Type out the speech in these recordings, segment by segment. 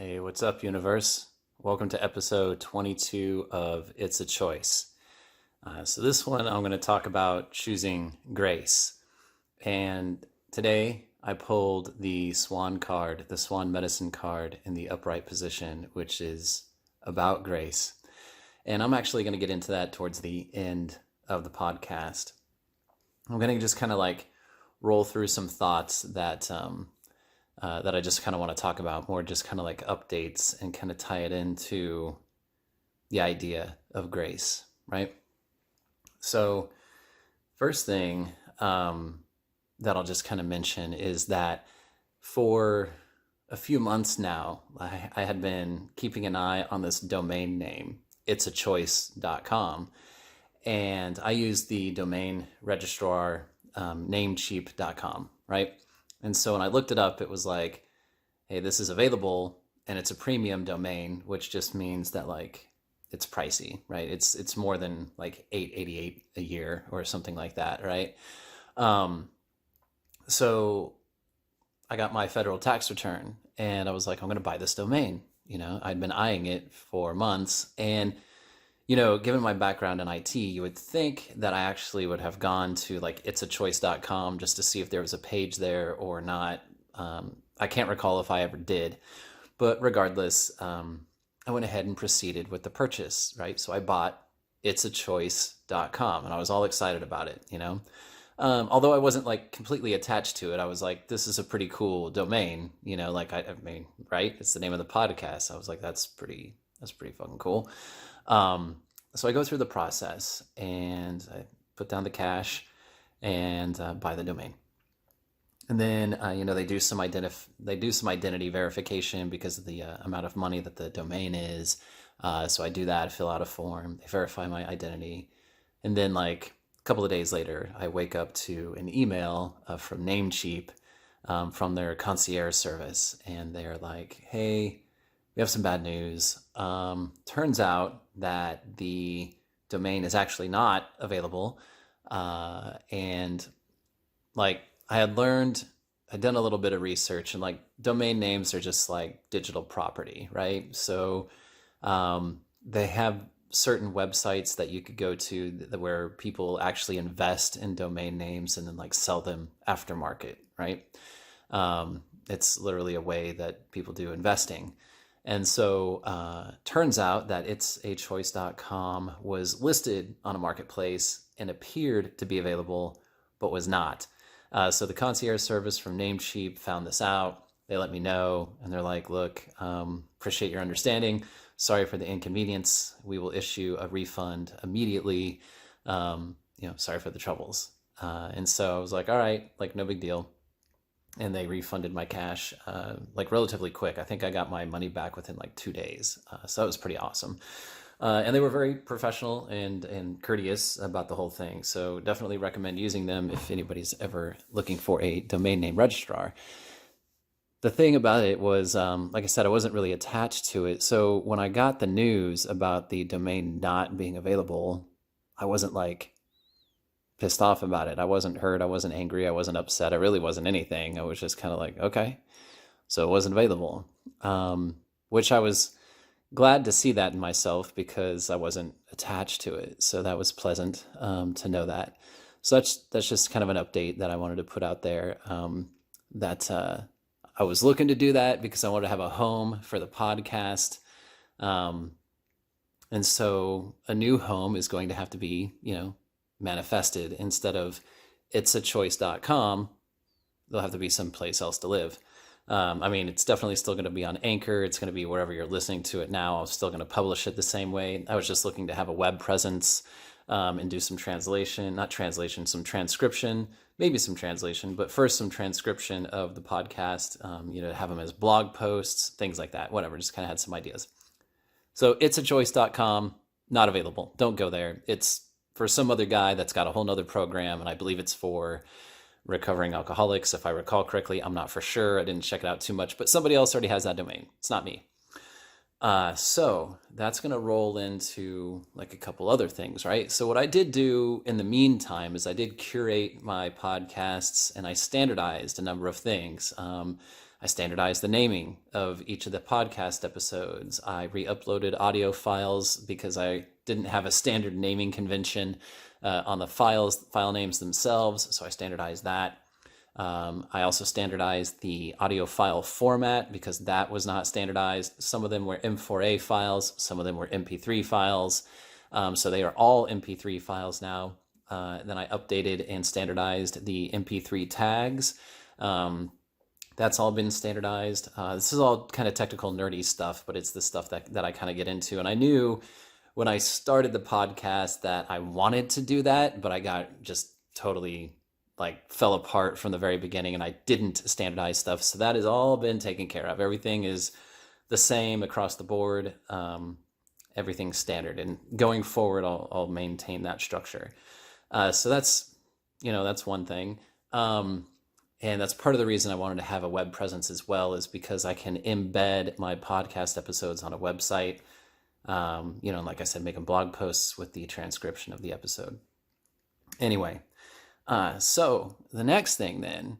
Hey, what's up, universe? Welcome to episode 22 of It's a Choice. So, this one I'm going to talk about choosing grace. And today I pulled the Swan card, the Swan medicine card in the upright position, which is about grace. And I'm actually going to get into that towards the end of the podcast. I'm going to just kind of like roll through some thoughts that I just kind of want to talk about more, just kind of like updates and kind of tie it into the idea of grace, right? So, first thing that I'll just kind of mention is that for a few months now, I had been keeping an eye on this domain name, itsachoice.com, and I used the domain registrar namecheap.com, right? And so when I looked it up, it was like, hey, this is available and it's a premium domain, which just means that like it's pricey, right? It's more than like $888 a year or something like that, right? So I got my federal tax return and I was like, I'm going to buy this domain. I'd been eyeing it for months, and given my background in IT, you would think that I actually would have gone to like itsachoice.com just to see if there was a page there or not. I can't recall if I ever did, but regardless, I went ahead and proceeded with the purchase, right? So I bought itsachoice.com and I was all excited about it, although I wasn't like completely attached to it. I was like, this is a pretty cool domain, I mean, right? It's the name of the podcast. I was like, that's pretty fucking cool. So I go through the process and I put down the cash and buy the domain. And then, they do some identity verification because of the amount of money that the domain is. So I do that, fill out a form, they verify my identity. And then like a couple of days later, I wake up to an email from Namecheap, from their concierge service. And they're like, hey, we have some bad news. Turns out that the domain is actually not available. And like I'd done a little bit of research, and like domain names are just like digital property, right? So they have certain websites that you could go to where people actually invest in domain names and then like sell them aftermarket, right? It's literally a way that people do investing. And so turns out that itsachoice.com was listed on a marketplace and appeared to be available, but was not. So the concierge service from Namecheap found this out. They let me know, and they're like, look, appreciate your understanding. Sorry for the inconvenience. We will issue a refund immediately. Sorry for the troubles. And so I was like, all right, like no big deal. And they refunded my cash like relatively quick. I think I got my money back within like 2 days. So that was pretty awesome. And they were very professional and courteous about the whole thing. So definitely recommend using them if anybody's ever looking for a domain name registrar. The thing about it was, like I said, I wasn't really attached to it. So when I got the news about the domain not being available, I wasn't like pissed off about it. I wasn't hurt. I wasn't angry. I wasn't upset. I really wasn't anything. I was just kind of like, okay, so it wasn't available, which I was glad to see that in myself because I wasn't attached to it. So that was pleasant to know that. So that's just kind of an update that I wanted to put out there, that I was looking to do that because I wanted to have a home for the podcast. And so a new home is going to have to be, manifested. Instead of itsachoice.com, there'll have to be someplace else to live. I mean, it's definitely still going to be on Anchor. It's going to be wherever you're listening to it now. I'm still going to publish it the same way. I was just looking to have a web presence and do some some transcription, maybe some translation, but first some transcription of the podcast, have them as blog posts, things like that, whatever, just kind of had some ideas. So itsachoice.com, not available. Don't go there. It's for some other guy that's got a whole nother program, and I believe it's for recovering alcoholics, if I recall correctly. I'm not for sure. I didn't check it out too much, but somebody else already has that domain. It's not me. So that's going to roll into like a couple other things, right? So what I did do in the meantime is I did curate my podcasts and I standardized a number of things. I standardized the naming of each of the podcast episodes. I re-uploaded audio files because I didn't have a standard naming convention on the file names themselves, so I standardized that. I also standardized the audio file format because that was not standardized. Some of them were M4A files, some of them were MP3 files. So they are all MP3 files now. Then I updated and standardized the MP3 tags. That's all been standardized. This is all kind of technical, nerdy stuff, but it's the stuff that I kind of get into. And I knew when I started the podcast that I wanted to do that, but I got just totally fell apart from the very beginning, and I didn't standardize stuff. So that has all been taken care of. Everything is the same across the board. Everything's standard, and going forward, I'll maintain that structure. So that's one thing. And that's part of the reason I wanted to have a web presence as well, is because I can embed my podcast episodes on a website. Like I said, making blog posts with the transcription of the episode. Anyway, so the next thing then,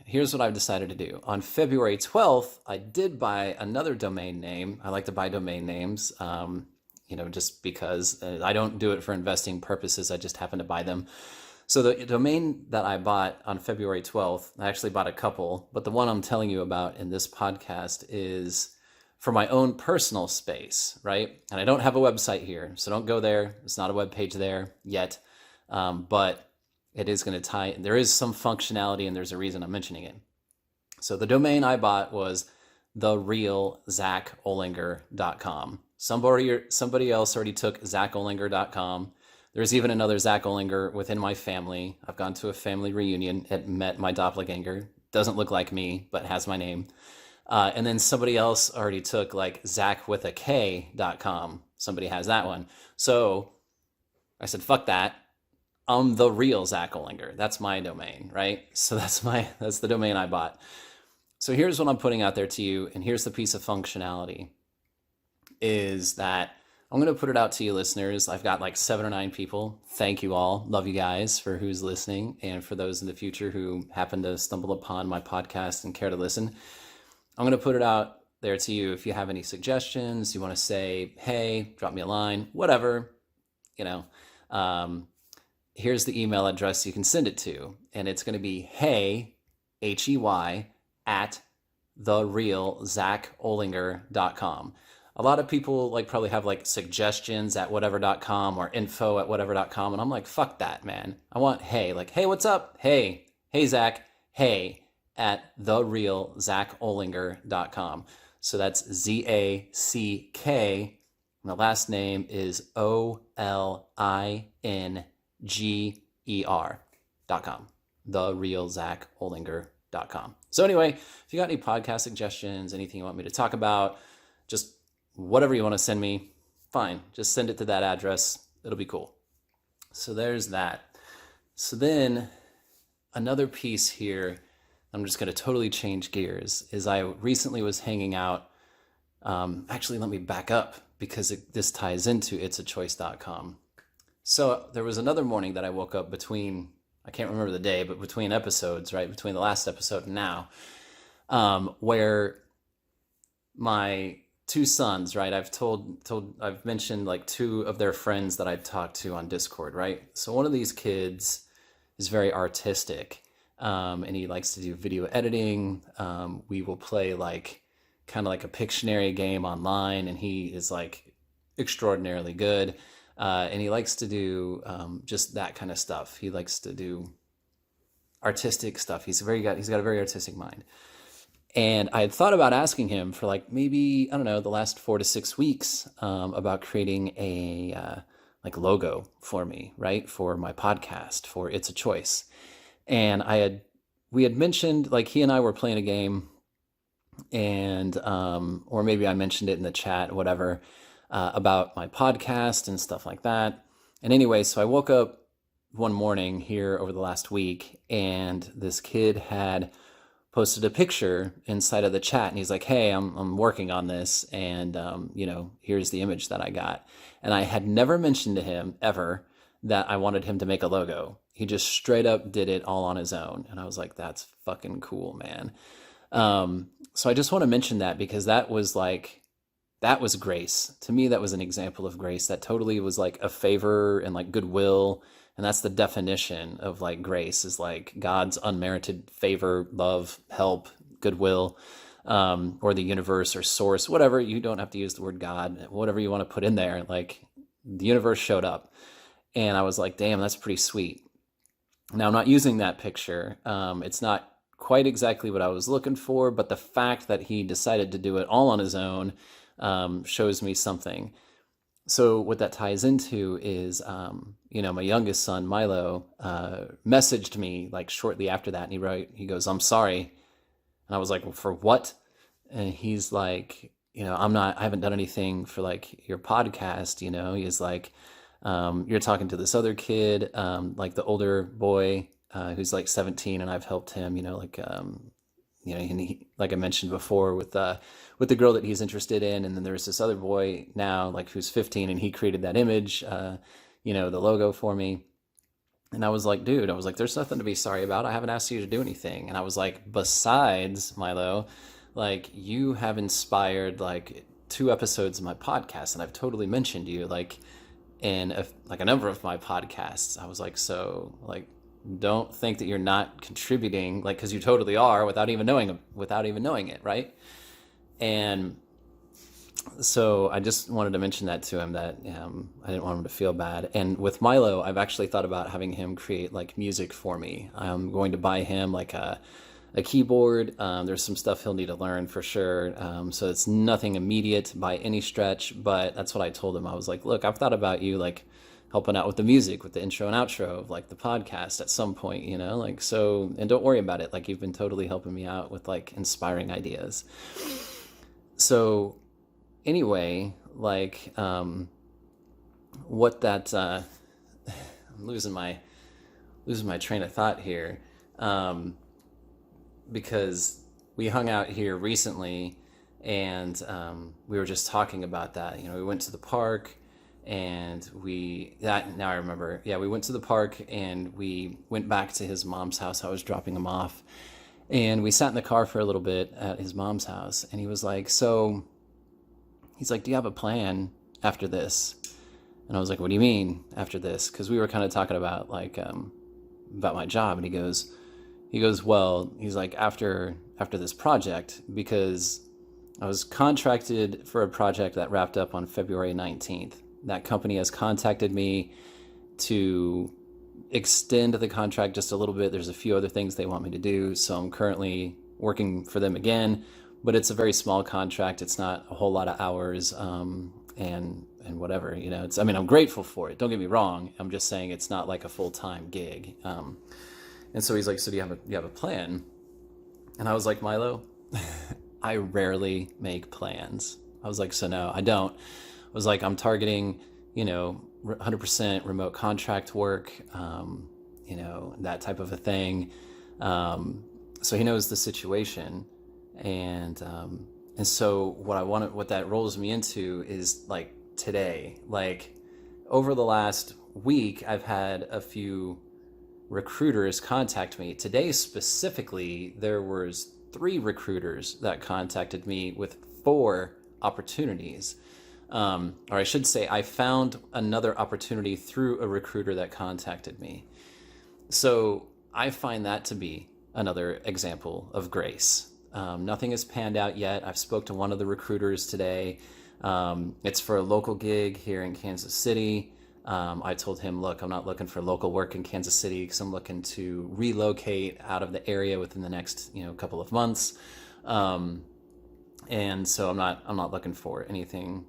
here's what I've decided to do. On February 12th, I did buy another domain name. I like to buy domain names, just because I don't do it for investing purposes. I just happen to buy them. So the domain that I bought on February 12th, I actually bought a couple, but the one I'm telling you about in this podcast is for my own personal space, right? And I don't have a website here, so don't go there. It's not a web page there yet, but it is going to tie. There is some functionality, and there's a reason I'm mentioning it. So the domain I bought was therealzacholinger.com. Somebody else already took zacholinger.com. There's even another Zach Olinger within my family. I've gone to a family reunion and met my doppelganger. Doesn't look like me, but has my name. And then somebody else already took zachwithak.com. Somebody has that one. So I said, fuck that. I'm the real Zach Olinger. That's my domain, right? So that's the domain I bought. So here's what I'm putting out there to you, and here's the piece of functionality, is that I'm going to put it out to you listeners. I've got 7 or 9 people. Thank you all. Love you guys for who's listening, and for those in the future who happen to stumble upon my podcast and care to listen. I'm going to put it out there to you. If you have any suggestions, you want to say, hey, drop me a line, whatever, here's the email address you can send it to. And it's going to be hey, Hey, at therealzacholinger.com. A lot of people probably have suggestions at whatever.com or info at whatever.com. And I'm like, fuck that, man. I want hey, hey, what's up? Hey, Zach, hey, at therealzacholinger.com. So that's ZACK. And the last name is OLINGER.com. Therealzacholinger.com. So anyway, if you got any podcast suggestions, anything you want me to talk about, just whatever you want to send me, fine. Just send it to that address. It'll be cool. So there's that. So then another piece here, I'm just going to totally change gears, is I recently was hanging out. Actually, let me back up because this ties into itsachoice.com. So there was another morning that I woke up between, I can't remember the day, but between episodes, right? Between the last episode and now, where my 2 sons, right? I've mentioned 2 of their friends that I've talked to on Discord, right? So one of these kids is very artistic, and he likes to do video editing. We will play kind of like a Pictionary game online, and he is extraordinarily good. And he likes to do just that kind of stuff. He likes to do artistic stuff. He's got a very artistic mind. And I had thought about asking him for maybe, I don't know, the last 4 to 6 weeks about creating a logo for me, right? For my podcast, for It's a Choice. And we had mentioned, he and I were playing a game, and or maybe I mentioned it in the chat, whatever, about my podcast and stuff like that. And anyway, so I woke up one morning here over the last week, and this kid had posted a picture inside of the chat, and he's like, hey, I'm working on this, and here's the image that I got. And I had never mentioned to him ever that I wanted him to make a logo. He just straight up did it all on his own. And I was like, that's fucking cool, man. So I just want to mention that because that was grace. To me, that was an example of grace. That totally was like a favor and like goodwill. And that's the definition of like grace, is like God's unmerited favor, love, help, goodwill, or the universe or source, whatever. You don't have to use the word God, whatever you want to put in there. Like the universe showed up. And I was like, damn, that's pretty sweet. Now, I'm not using that picture. It's not quite exactly what I was looking for, but the fact that he decided to do it all on his own shows me something. So what that ties into is, my youngest son, Milo, messaged me like shortly after that. And he goes, I'm sorry. And I was like, well, for what? And he's like, I haven't done anything for like your podcast. He's like, you're talking to this other kid, like the older boy, who's like 17, and I've helped him, and like I mentioned before with the girl that he's interested in. And then there's this other boy now, like who's 15, and he created that image, the logo for me. And I was like, dude, there's nothing to be sorry about. I haven't asked you to do anything. And I was like, besides, Milo, like you have inspired like 2 episodes of my podcast, and I've totally mentioned you like in a number of my podcasts. I was like, so like, don't think that you're not contributing, like, because you totally are without even knowing it, right? And so I just wanted to mention that to him, that I didn't want him to feel bad. And with Milo, I've actually thought about having him create like music for me. I'm going to buy him like a keyboard. There's some stuff he'll need to learn for sure. So it's nothing immediate by any stretch, but that's what I told him. I was like, look, I've thought about you like helping out with the music, with the intro and outro of like the podcast at some point, like, so, and don't worry about it. Like you've been totally helping me out with like inspiring ideas. So anyway, like, what that, I'm losing my train of thought here. Because we hung out here recently, and we were just talking about that. We went to the park, and now I remember. Yeah, we went to the park, and we went back to his mom's house. I was dropping him off, and we sat in the car for a little bit at his mom's house. And he was like, he's like, do you have a plan after this? And I was like, what do you mean after this? Because we were kind of talking about like about my job. And he goes, well, he's like, after this project, because I was contracted for a project that wrapped up on February 19th. That company has contacted me to extend the contract just a little bit. There's a few other things they want me to do. So I'm currently working for them again, but it's a very small contract. It's not a whole lot of hours, and whatever, I'm grateful for it. Don't get me wrong. I'm just saying it's not like a full-time gig. And so he's like, so do you have a plan? And I was like, Milo, I rarely make plans. I was like, so no, I don't. I was like, I'm targeting, 100% remote contract work, that type of a thing. So he knows the situation. And so what that rolls me into is like today, like over the last week, I've had a few recruiters contact me. Today specifically, there was 3 recruiters that contacted me with 4 opportunities. Or I should say, I found another opportunity through a recruiter that contacted me. So I find that to be another example of grace. Nothing has panned out yet. I've spoke to one of the recruiters today. It's for a local gig here in Kansas City. I told him, look, I'm not looking for local work in Kansas City because I'm looking to relocate out of the area within the next, couple of months. And so I'm not looking for anything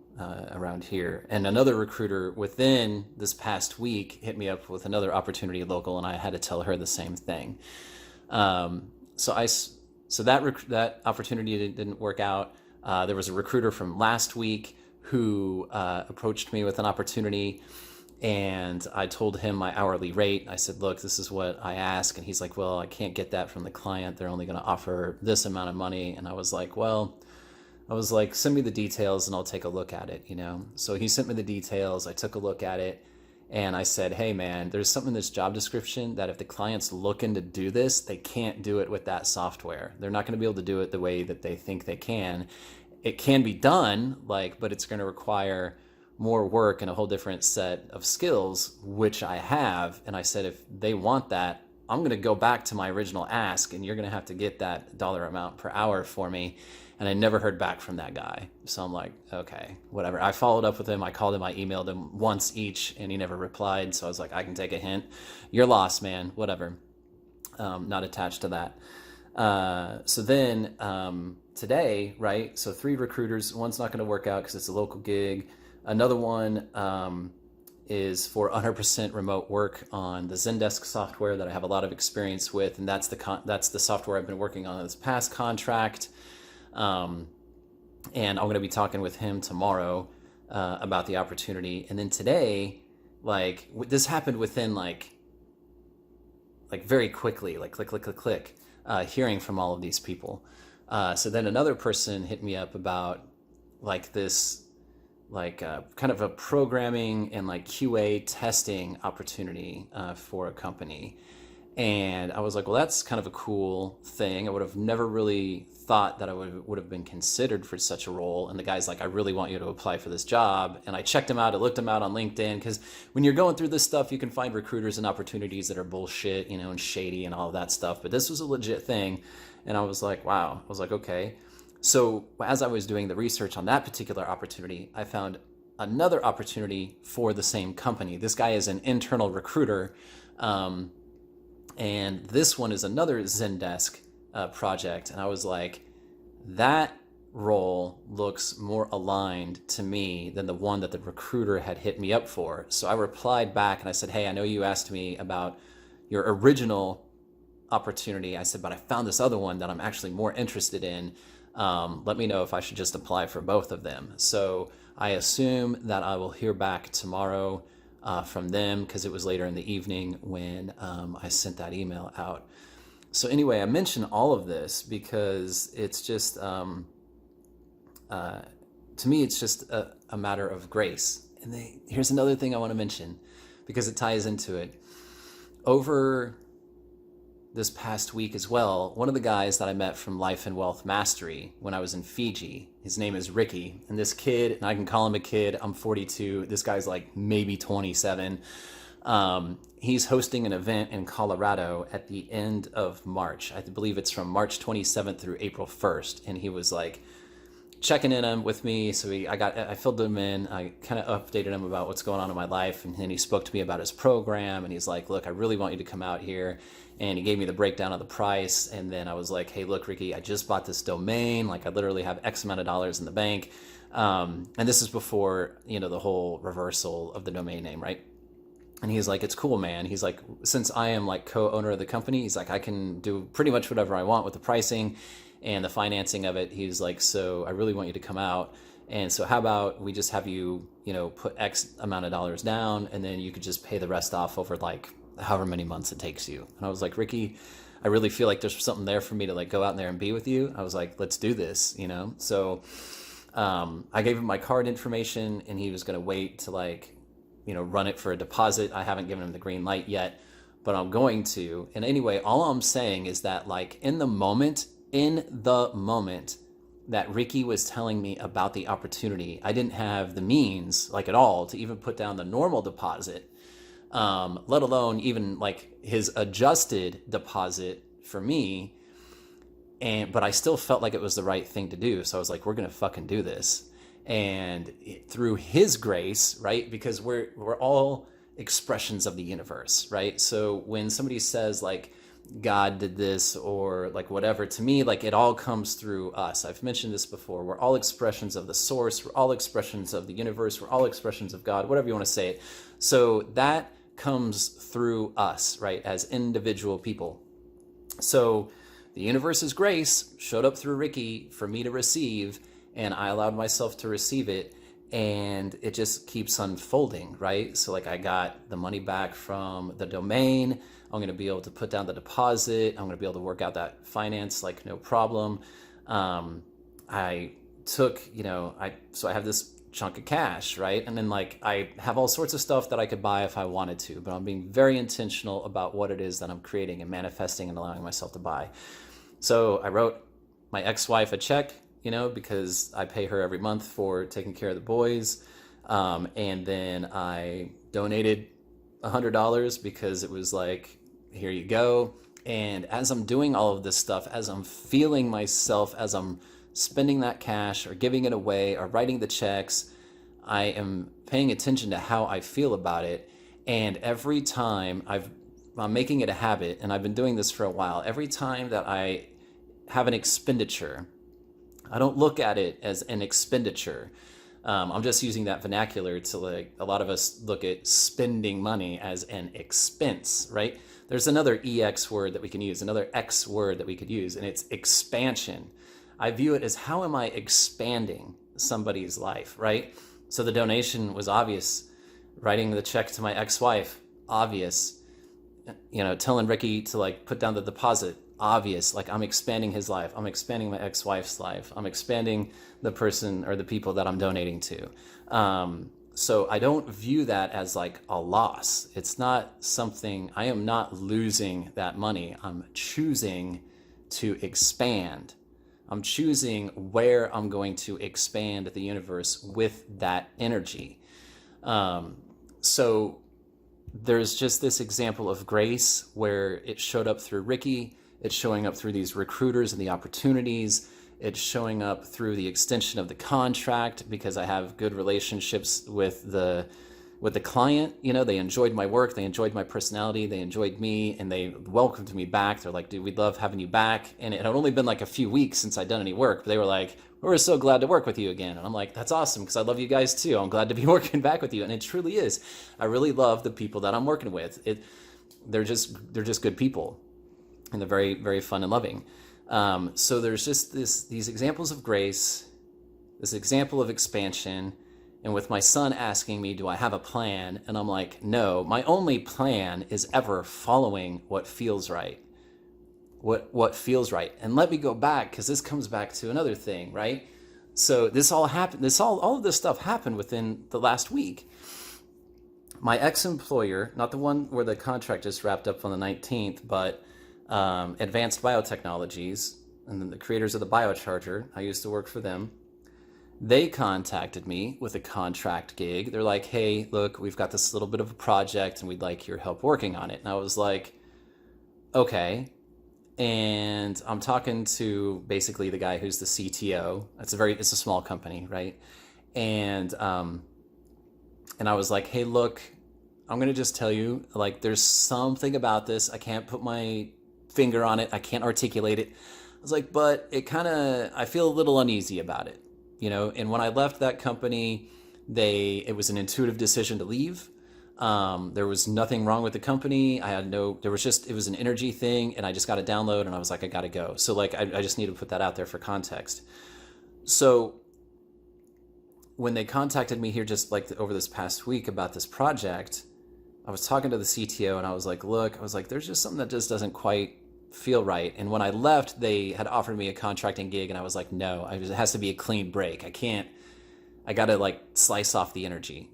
around here. And another recruiter within this past week hit me up with another opportunity local, and I had to tell her the same thing. So that opportunity didn't work out. There was a recruiter from last week who approached me with an opportunity, and I told him my hourly rate. I said, look, this is what I ask. And he's like, well, I can't get that from the client. They're only going to offer this amount of money. And I was like, send me the details and I'll take a look at it, So he sent me the details. I took a look at it, And I said, hey man, there's something in this job description that if the client's looking to do this, they can't do it with that software. They're not going to be able to do it the way that they think they can. It can be done, like, but it's going to require more work and a whole different set of skills, which I have. And I said, if they want that, I'm going to go back to my original ask, and you're going to have to get that dollar amount per hour for me. And I never heard back from that guy. So I'm like, okay, whatever. I followed up with him. I called him. I emailed him once each, and he never replied. So I was like, I can take a hint. You're lost, man. Whatever. Not attached to that. So then today, right? So 3 recruiters. One's not going to work out because it's a local gig. Another one is for 100% remote work on the Zendesk software that I have a lot of experience with, and that's the software I've been working on this past contract. And I'm going to be talking with him tomorrow about the opportunity. And then today, like, this happened within like very quickly, like click, click, click, click, hearing from all of these people. So then another person hit me up about like this, like kind of a programming and like QA testing opportunity for a company. And I was like, well, that's kind of a cool thing. I would have never really thought that I would have been considered for such a role. And the guy's like, I really want you to apply for this job. And I checked him out. I looked him out on LinkedIn, because when you're going through this stuff, you can find recruiters and opportunities that are bullshit, you know, and shady and all of that stuff. But this was a legit thing. And I was like, wow. I was like, okay. So as I was doing the research on that particular opportunity, I found another opportunity for the same company. This guy is an internal recruiter. And this one is another Zendesk project. And I was like, that role looks more aligned to me than the one that the recruiter had hit me up for. So I replied back and I said, hey, I know you asked me about your original opportunity. I said, but I found this other one that I'm actually more interested in. Let me know if I should just apply for both of them. So I assume that I will hear back tomorrow from them, because it was later in the evening when I sent that email out. So anyway, I mention all of this because it's just, to me, it's just a matter of grace. And here's another thing I want to mention, because it ties into it. Over this past week as well, one of the guys that I met from Life and Wealth Mastery when I was in Fiji, his name is Ricky. And this kid, and I can call him a kid, I'm 42. This guy's like maybe 27. He's hosting an event in Colorado at the end of March. I believe it's from March 27th through April 1st. And he was like checking in with me. So I filled him in. I kind of updated him about what's going on in my life. And then he spoke to me about his program. And he's like, look, I really want you to come out here. And he gave me the breakdown of the price. And then I was like, hey, look, Ricky, I just bought this domain. Like, I literally have X amount of dollars in the bank. And this is before, you know, the whole reversal of the domain name, right? And he's like, it's cool, man. He's like, since I am like co-owner of the company, he's like, I can do pretty much whatever I want with the pricing and the financing of it. He's like, so I really want you to come out. And so how about we just have you, you know, put X amount of dollars down, and then you could just pay the rest off over like however many months it takes you. And I was like, Ricky, I really feel like there's something there for me to like go out in there and be with you. I was like, let's do this, you know? So I gave him my card information, and he was going to wait to like, you know, run it for a deposit. I haven't given him the green light yet, but I'm going to. And anyway, all I'm saying is that like in the moment that Ricky was telling me about the opportunity, I didn't have the means like at all to even put down the normal deposit, let alone even like his adjusted deposit for me. But I still felt like it was the right thing to do. So I was like, we're going to fucking do this. And through his grace, right? Because we're all expressions of the universe, right? So when somebody says like God did this or like whatever, to me, like it all comes through us. I've mentioned this before. We're all expressions of the source. We're all expressions of the universe. We're all expressions of God, whatever you want to say it. So that comes through us, right? As individual people. So the universe's grace showed up through Ricky for me to receive, and I allowed myself to receive it, and it just keeps unfolding, right? So like I got the money back from the domain. I'm going to be able to put down the deposit. I'm going to be able to work out that finance, like no problem. I took, so I have this chunk of cash, right? And then like I have all sorts of stuff that I could buy if I wanted to, but I'm being very intentional about what it is that I'm creating and manifesting and allowing myself to buy. So I wrote my ex-wife a check, because I pay her every month for taking care of the boys. And then I donated $100 because it was like, here you go. And as I'm doing all of this stuff, as I'm feeling myself, as I'm spending that cash or giving it away or writing the checks, I am paying attention to how I feel about it. And every time I'm making it a habit, and I've been doing this for a while, every time that I have an expenditure, I don't look at it as an expenditure. I'm just using that vernacular to, like, a lot of us look at spending money as an expense, right? There's another EX word that we can use, another X word that we could use, and it's expansion. I view it as, how am I expanding somebody's life, right? So the donation was obvious. Writing the check to my ex-wife, obvious. Telling Ricky to like put down the deposit, obvious. Like, I'm expanding his life. I'm expanding my ex-wife's life. I'm expanding the person or the people that I'm donating to. So I don't view that as like a loss. It's not something, I am not losing that money. I'm choosing to expand. I'm choosing where I'm going to expand the universe with that energy. So there's just this example of grace where it showed up through Ricky. It's showing up through these recruiters and the opportunities. It's showing up through the extension of the contract because I have good relationships with the client. They enjoyed my work, they enjoyed my personality, they enjoyed me, and they welcomed me back. They're like, dude, we'd love having you back. And it had only been like a few weeks since I'd done any work, but they were like, we're so glad to work with you again. And I'm like, that's awesome, because I love you guys too. I'm glad to be working back with you. And it truly is. I really love the people that I'm working with. They're just good people, and they're very, very fun and loving. So there's just these examples of grace, this example of expansion. And with my son asking me, do I have a plan? And I'm like, no, my only plan is ever following what feels right. What feels right. And let me go back, because this comes back to another thing, right? So this all happened, all of this stuff happened within the last week. My ex-employer, not the one where the contract just wrapped up on the 19th, but Advanced Biotechnologies, and then the creators of the biocharger, I used to work for them. They contacted me with a contract gig. They're like, hey, look, we've got this little bit of a project and we'd like your help working on it. And I was like, okay. And I'm talking to basically the guy who's the CTO. It's a small company, right? And I was like, hey, look, I'm going to just tell you, like, there's something about this. I can't put my finger on it. I can't articulate it. I was like, but I feel a little uneasy about it. And when I left that company, it was an intuitive decision to leave. There was nothing wrong with the company. It was an energy thing, and I just got a download, and I was like, I gotta go. So like, I just need to put that out there for context. So when they contacted me here, just like over this past week about this project, I was talking to the CTO, and I was like, look, there's just something that just doesn't quite feel right. And when I left, they had offered me a contracting gig, and I was like, no, it has to be a clean break. I gotta like slice off the energy,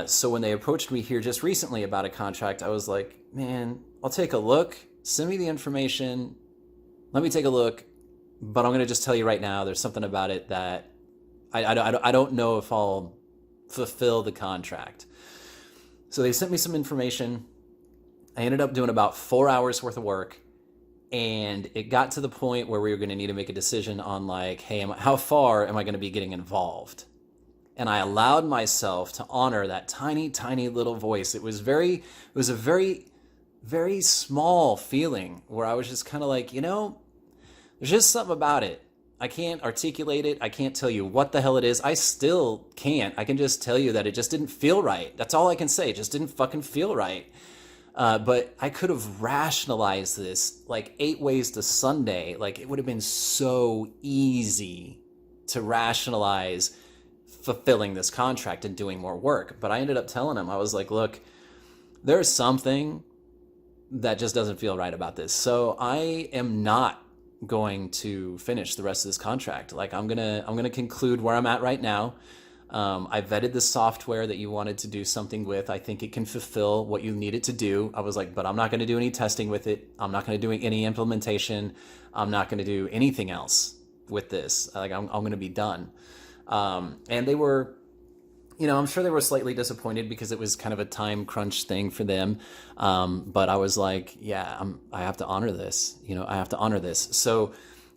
So when they approached me here just recently about a contract, I was like, man, I'll take a look. Send me the information. Let me take a look. But I'm gonna just tell you right now, there's something about it that I don't know if I'll fulfill the contract. So they sent me some information. I ended up doing about 4 hours worth of work, and it got to the point where we were going to need to make a decision on like, hey, how far am I going to be getting involved? And I allowed myself to honor that tiny, tiny little voice. It was a very, very small feeling where I was just kind of like, there's just something about it. I can't articulate it. I can't tell you what the hell it is. I still can't. I can just tell you that it just didn't feel right. That's all I can say. It just didn't fucking feel right. But I could have rationalized this like 8 ways to Sunday. Like, it would have been so easy to rationalize fulfilling this contract and doing more work. But I ended up telling him, I was like, look, there's something that just doesn't feel right about this. So I am not going to finish the rest of this contract. Like, I'm gonna conclude where I'm at right now. I vetted the software that you wanted to do something with. I think it can fulfill what you need it to do. I was like, but I'm not going to do any testing with it. I'm not going to do any implementation. I'm not going to do anything else with this. Like, I'm going to be done. And they were, I'm sure they were slightly disappointed because it was kind of a time crunch thing for them. But I was like, yeah, I have to honor this. I have to honor this. So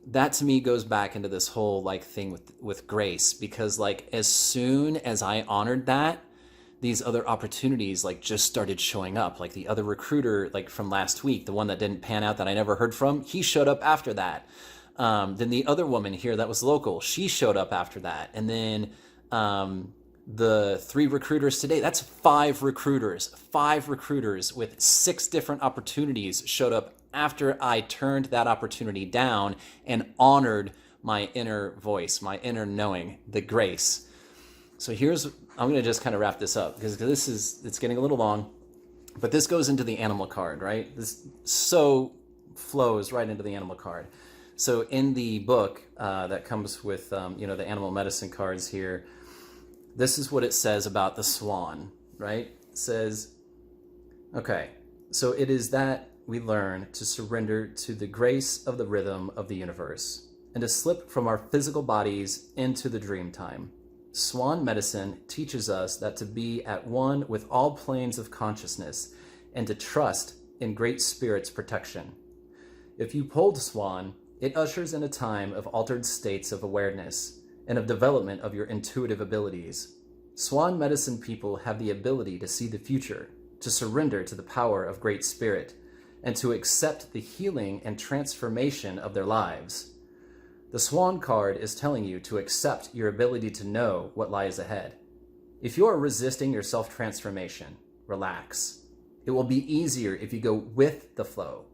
that to me goes back into this whole like thing with grace, because like as soon as I honored that, these other opportunities like just started showing up. Like the other recruiter, like from last week, the one that didn't pan out that I never heard from, he showed up after that. Then the other woman here that was local, she showed up after that. And then the 3 recruiters today, that's 5 recruiters with 6 different opportunities showed up after I turned that opportunity down and honored my inner voice, my inner knowing, the grace. So I'm going to just kind of wrap this up because it's getting a little long, but this goes into the animal card, right? This so flows right into the animal card. So in the book that comes with, the animal medicine cards here, this is what it says about the swan, right? It says, okay, so it is that we learn to surrender to the grace of the rhythm of the universe and to slip from our physical bodies into the dream time. Swan medicine teaches us that to be at one with all planes of consciousness and to trust in Great Spirit's protection. If you pulled swan, it ushers in a time of altered states of awareness and of development of your intuitive abilities. Swan medicine people have the ability to see the future, to surrender to the power of Great Spirit, and to accept the healing and transformation of their lives. The Swan card is telling you to accept your ability to know what lies ahead. If you are resisting your self-transformation, relax. It will be easier if you go with the flow.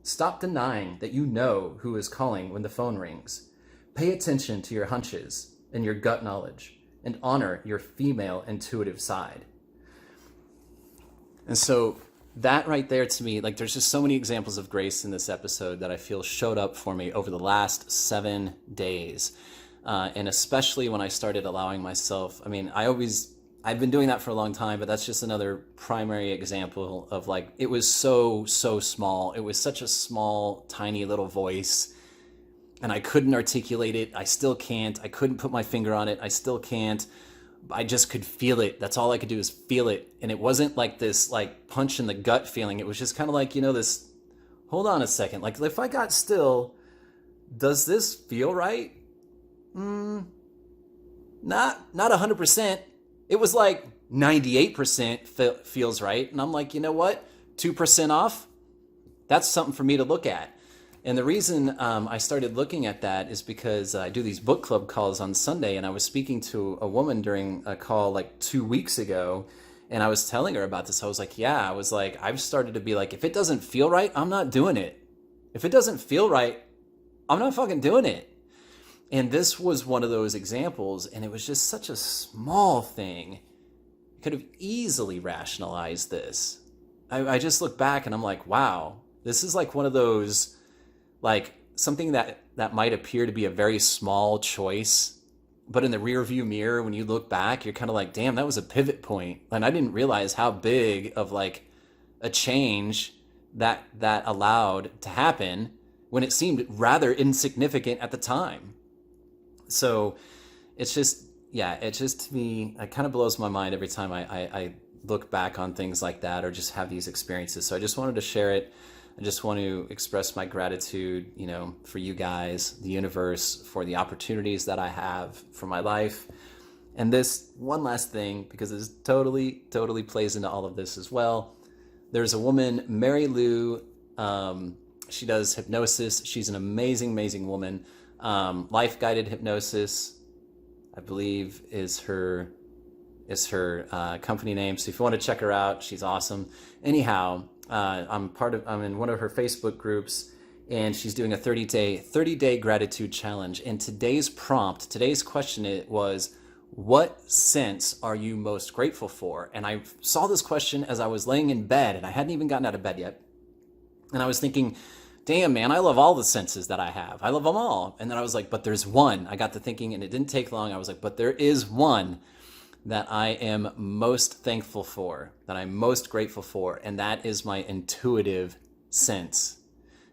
Stop denying that you know who is calling when the phone rings. Pay attention to your hunches and your gut knowledge, and honor your female intuitive side. And so that right there to me, like there's just so many examples of grace in this episode that I feel showed up for me over the last 7 days. And especially when I started allowing myself, I've been doing that for a long time, but that's just another primary example of like, it was so small. It was such a small, tiny little voice, and I couldn't articulate it. I still can't. I couldn't put my finger on it. I still can't. I just could feel it. That's all I could do is feel it. And it wasn't like this like punch in the gut feeling. It was just kind of like, this, hold on a second. Like if I got still, does this feel right? Not 100%. It was like 98% feels right. And I'm like, you know what? 2% off? That's something for me to look at. And the reason I started looking at that is because I do these book club calls on Sunday, and I was speaking to a woman during a call like 2 weeks ago, and I was telling her about this. I was like, I've started to be like, if it doesn't feel right, I'm not doing it. If it doesn't feel right, I'm not fucking doing it. And this was one of those examples, and it was just such a small thing. I could have easily rationalized this. I just look back and I'm like, wow, this is like one of those, like something that might appear to be a very small choice, but in the rear view mirror, when you look back, you're kind of like, damn, that was a pivot point. And I didn't realize how big of like a change that allowed to happen when it seemed rather insignificant at the time. So it's just to me, it kind of blows my mind every time I look back on things like that or just have these experiences. So I just wanted to share it. I just want to express my gratitude, for you guys, the universe, for the opportunities that I have for my life. And this one last thing, because this totally plays into all of this as well. There's a woman, Mary Lou. She does hypnosis. She's an amazing woman. Life guided hypnosis, I believe, is her company name. So if you want to check her out, she's awesome. Anyhow, I'm in one of her Facebook groups, and she's doing a 30-day gratitude challenge. And today's question was, what sense are you most grateful for? And I saw this question as I was laying in bed, and I hadn't even gotten out of bed yet. And I was thinking, damn, man, I love all the senses that I have. I love them all. And then I was like, but there's one. I got to thinking, and it didn't take long. I was like, but there is one. that I am most thankful for, that I'm most grateful for, and that is my intuitive sense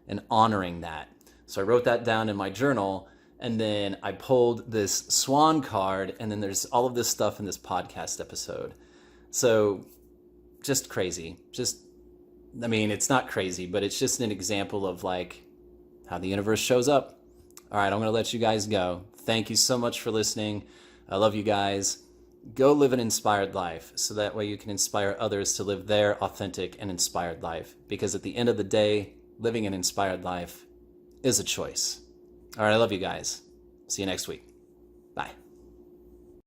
and honoring that. So I wrote that down in my journal, and then I pulled this swan card, and then there's all of this stuff in this podcast episode. So just crazy. I mean, it's not crazy, but it's just an example of like how the universe shows up. All right, I'm going to let you guys go. Thank you so much for listening. I love you guys. Go live an inspired life so that way you can inspire others to live their authentic and inspired life. Because at the end of the day, living an inspired life is a choice. All right, I love you guys. See you next week. Bye.